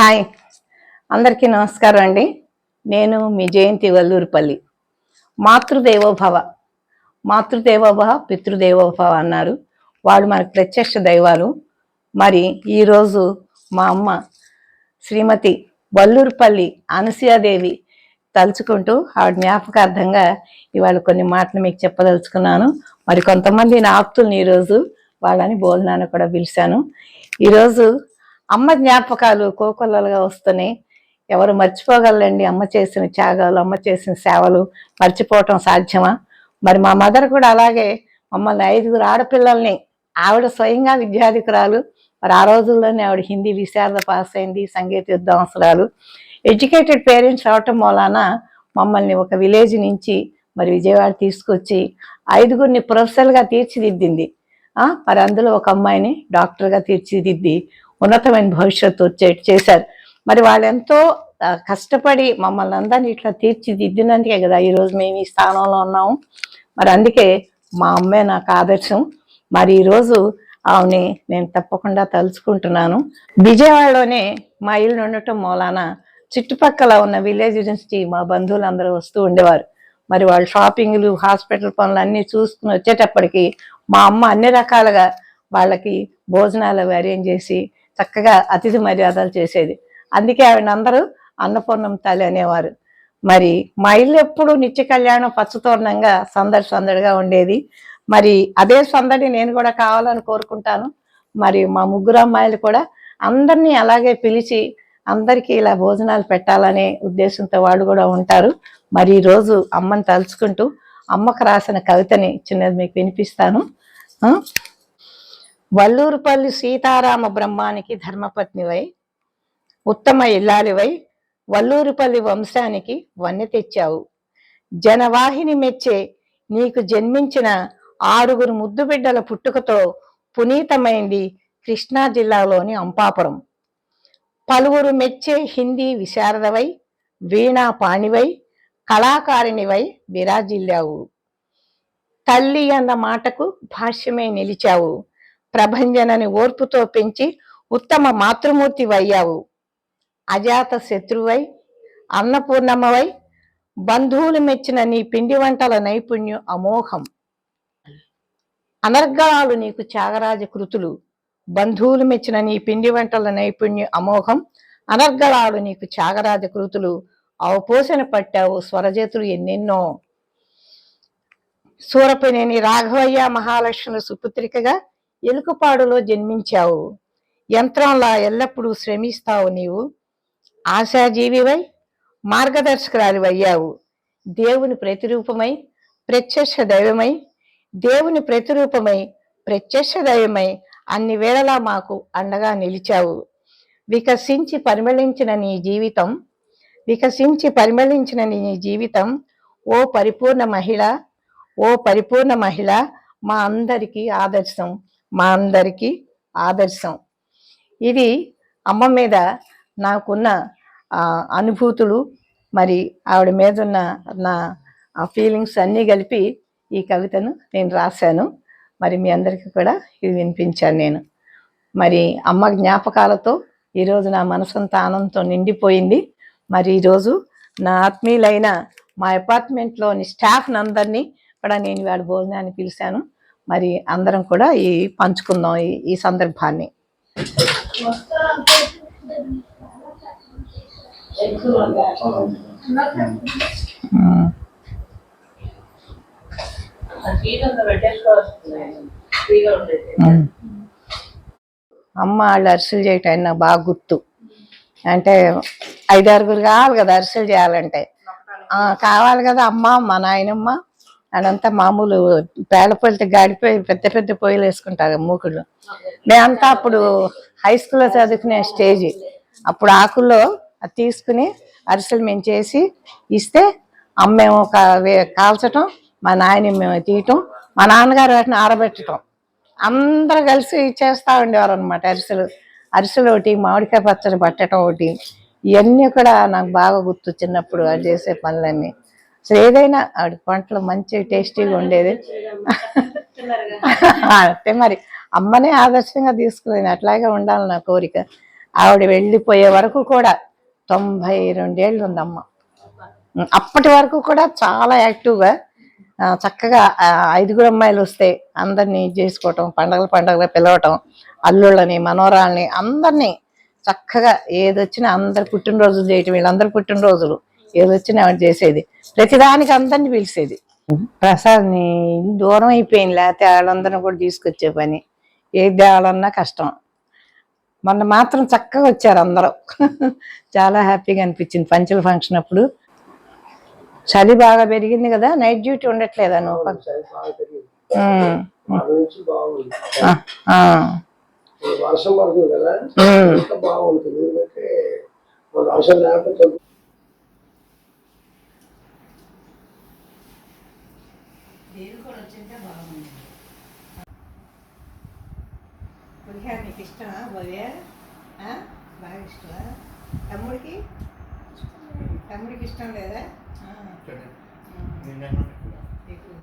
Hi, అందరికీ నమస్కారం అండి. నేను మీ జయంతి వల్లూరుపల్లి. మాతృదేవోభవ, మాతృదేవోభవ పితృదేవోభవ అన్నారు. వాళ్ళు మనకు ప్రత్యక్ష దైవాలు. మరి ఈరోజు మా అమ్మ శ్రీమతి వల్లూరుపల్లి అనసూయాదేవి తలుచుకుంటూ ఆవిడ జ్ఞాపకార్థంగా ఇవాళ కొన్ని మాటలు మీకు చెప్పదలుచుకున్నాను. మరి కొంతమంది నా ఆప్తుల్ని ఈరోజు వాళ్ళని భోజనాన్ని కూడా పిలిచాను. ఈరోజు అమ్మ జ్ఞాపకాలు కోకొల్లలుగా వస్తున్నాయి. ఎవరు మర్చిపోగలండి అమ్మ చేసిన త్యాగాలు, అమ్మ చేసిన సేవలు మర్చిపోవటం సాధ్యమా? మరి మా మదర్ కూడా అలాగే మమ్మల్ని 5 ఆడపిల్లల్ని, ఆవిడ స్వయంగా విద్యాధికురాలు. మరి ఆ రోజుల్లోనే ఆవిడ హిందీ విశారద పాస్ అయింది, సంగీత విద్వాంసురాలు. ఎడ్యుకేటెడ్ పేరెంట్స్ అవటం మూలాన మమ్మల్ని ఒక విలేజ్ నుంచి మరి విజయవాడ తీసుకొచ్చి 5గురిని ప్రొఫెసర్గా తీర్చిదిద్దింది. మరి అందులో ఒక అమ్మాయిని డాక్టర్గా తీర్చిదిద్ది ఉన్నతమైన భవిష్యత్తు వచ్చేట్టు చేశారు. మరి వాళ్ళు ఎంతో కష్టపడి మమ్మల్ని అందరినీ ఇట్లా తీర్చిదిద్దినందుకే కదా ఈరోజు మేము ఈ స్థానంలో ఉన్నాము. మరి అందుకే మా అమ్మే నాకు ఆదర్శం. మరి ఈరోజు ఆమెని నేను తప్పకుండా తలుచుకుంటున్నాను. విజయవాడలోనే మా ఇల్లు ఉండటం మూలాన చుట్టుపక్కల ఉన్న విలేజ్ నుంచి మా బంధువులు అందరూ వస్తూ ఉండేవారు. మరి వాళ్ళు షాపింగ్లు, హాస్పిటల్ పనులు అన్నీ చూసుకుని వచ్చేటప్పటికి మా అమ్మ అన్ని రకాలుగా వాళ్ళకి భోజనాలు అరేంజ్ చేసి చక్కగా అతిథి మర్యాదలు చేసేది. అందుకే ఆవిడ అందరూ అన్నపూర్ణమ్మ తల్లి అనేవారు. మరి మా ఇల్లు ఎప్పుడు నిత్య కళ్యాణం పచ్చతోరణంగా సందడిగా ఉండేది. మరి అదే సందడి నేను కూడా కావాలని కోరుకుంటాను. మరి మా 3 అమ్మాయిలు కూడా అందరినీ అలాగే పిలిచి అందరికీ ఇలా భోజనాలు పెట్టాలనే uddeshanతో వాళ్ళు కూడా ఉంటారు. మరి ఈరోజు అమ్మని తలుచుకుంటూ అమ్మకు రాసిన కవితని చిన్నది మీకు వినిపిస్తాను. వల్లూరుపల్లి సీతారామ బ్రహ్మానికి ధర్మపత్నివై, ఉత్తమ ఇల్లాలివై, వల్లూరుపల్లి వంశానికి వన్నె తెచ్చావు. జనవాహిని మెచ్చే నీకు జన్మించిన 6 ముద్దు బిడ్డల పుట్టుకతో పునీతమైంది కృష్ణా జిల్లాలోని అంపాపురం. పలువురు మెచ్చే హిందీ విశారదవై, వీణా పాణివై, కళాకారిణివై విరాజిల్లావు. తల్లి అన్న మాటకు భాష్యమే నిలిచావు. ప్రభంజనని ఓర్పుతో పెంచి ఉత్తమ మాతృమూర్తి వయ్యావు. అజాత శత్రువై, అన్నపూర్ణమ్మవై, బంధువులు మెచ్చిన నీ పిండి వంటల నైపుణ్యం అమోఘం. అనర్గళాలు నీకు త్యాగరాజ కృతులు. బంధువులు మెచ్చిన నీ పిండి వంటల నైపుణ్యం అమోఘం. అనర్గళాలు నీకు త్యాగరాజ కృతులు. అవపోసన పట్టావు స్వరజతులు ఎన్నెన్నో. సూరపనేని రాఘవయ్య మహాలక్ష్ముల సుపుత్రికగా ఎలుకపాడులో జన్మించావు. యంత్రంలా ఎల్లప్పుడూ శ్రమిస్తావు నీవు. ఆశాజీవివై, మార్గదర్శకురాలివయ్యావు. దేవుని ప్రతిరూపమై, ప్రత్యక్ష దైవమై, దేవుని ప్రతిరూపమై, ప్రత్యక్ష దైవమై అన్ని వేళలా మాకు అండగా నిలిచావు. వికసించి పరిమళించిన నీ జీవితం, వికసించి పరిమళించిన నీ జీవితం ఓ పరిపూర్ణ మహిళ, ఓ పరిపూర్ణ మహిళ మా అందరికీ ఆదర్శం, మా అందరికీ ఆదర్శం. ఇది అమ్మ మీద నాకున్న అనుభూతులు, మరి ఆవిడ మీద ఉన్న నా ఫీలింగ్స్ అన్నీ కలిపి ఈ కవితను నేను రాశాను. మరి మీ అందరికీ కూడా ఇది వినిపించాను నేను. మరి అమ్మ జ్ఞాపకాలతో ఈరోజు నా మనసంతా ఆనందంతో నిండిపోయింది. మరి ఈరోజు నా ఆత్మీయులైన మా అపార్ట్మెంట్లోని స్టాఫ్ని అందరినీ కూడా నేను ఇవాళ భోజనాన్ని పిలిచాను. మరి అందరం కూడా పంచుకుందాం ఈ సందర్భాన్ని. అమ్మ వాళ్ళు అరిసెలు చేయటం నాకు బాగా గుర్తు. అంటే 5-6 కావాలి కదా అరిసెలు చేయాలంటే, కావాలి కదా. అమ్మ, మా నాయనమ్మ అదంతా మామూలు పేడ పొయ్యితో గాడిపోయి పెద్ద పొయ్యిలు వేసుకుంటారు మూకుళ్ళు. మేమంతా అప్పుడు హై స్కూల్లో చదువుకునే స్టేజ్. అప్పుడు ఆకుల్లో అది తీసుకుని అరిసెలు మేము చేసి ఇస్తే అమ్మేమో కాల్చటం, మా నాయన మేము తీయటం, మా నాన్నగారు వాటిని ఆరబెట్టడం, అందరూ కలిసి చేస్తూ ఉండేవారు అనమాట. అరిసెలు ఒకటి, మామిడికాయ పచ్చడి పట్టడం ఒకటి, ఇవన్నీ కూడా నాకు బాగా గుర్తు. చిన్నప్పుడు అది చేసే పనులన్నీ అసలు ఏదైనా ఆవిడ వంటలు మంచి టేస్టీగా ఉండేది. అంటే మరి అమ్మనే ఆదర్శంగా తీసుకునేది, అట్లాగే ఉండాలి నా కోరిక. ఆవిడ వెళ్ళిపోయే వరకు కూడా 92 ఏళ్ళు ఉందమ్మ. అప్పటి వరకు కూడా చాలా యాక్టివ్గా చక్కగా 5 అమ్మాయిలు వస్తే అందరినీ చేసుకోవటం, పండగలు పిలవటం, అల్లుళ్ళని మనోరాల్ని అందరినీ చక్కగా ఏదొచ్చినా అందరు పుట్టినరోజులు చేయటం, వీళ్ళందరూ పుట్టినరోజులు ఏదొచ్చినా ఆవిడ చేసేది. ప్రతిదానికి అందరినీ పిలిచేది. ప్రసాద్ని దూరం అయిపోయింది, లేకపోతే వాళ్ళందరినీ కూడా తీసుకొచ్చే పని. ఏది తేవాలన్నా కష్టం. మొన్న మాత్రం చక్కగా వచ్చారు అందరూ. చాలా హ్యాపీగా అనిపించింది పంచుల ఫంక్షన్ అప్పుడు. చలి బాగా పెరిగింది కదా, నైట్ డ్యూటీ ఉండట్లేదా నువ్వు? వర్షం పడుతుంది కదా, బాగుంటుంది. ఎందుకంటే వర్షం లేకపోతే పులిహార నీకు ఇష్టమా భవ్య? బాగా ఇష్టమా? తమ్ముడికి ఇష్టం లేదా?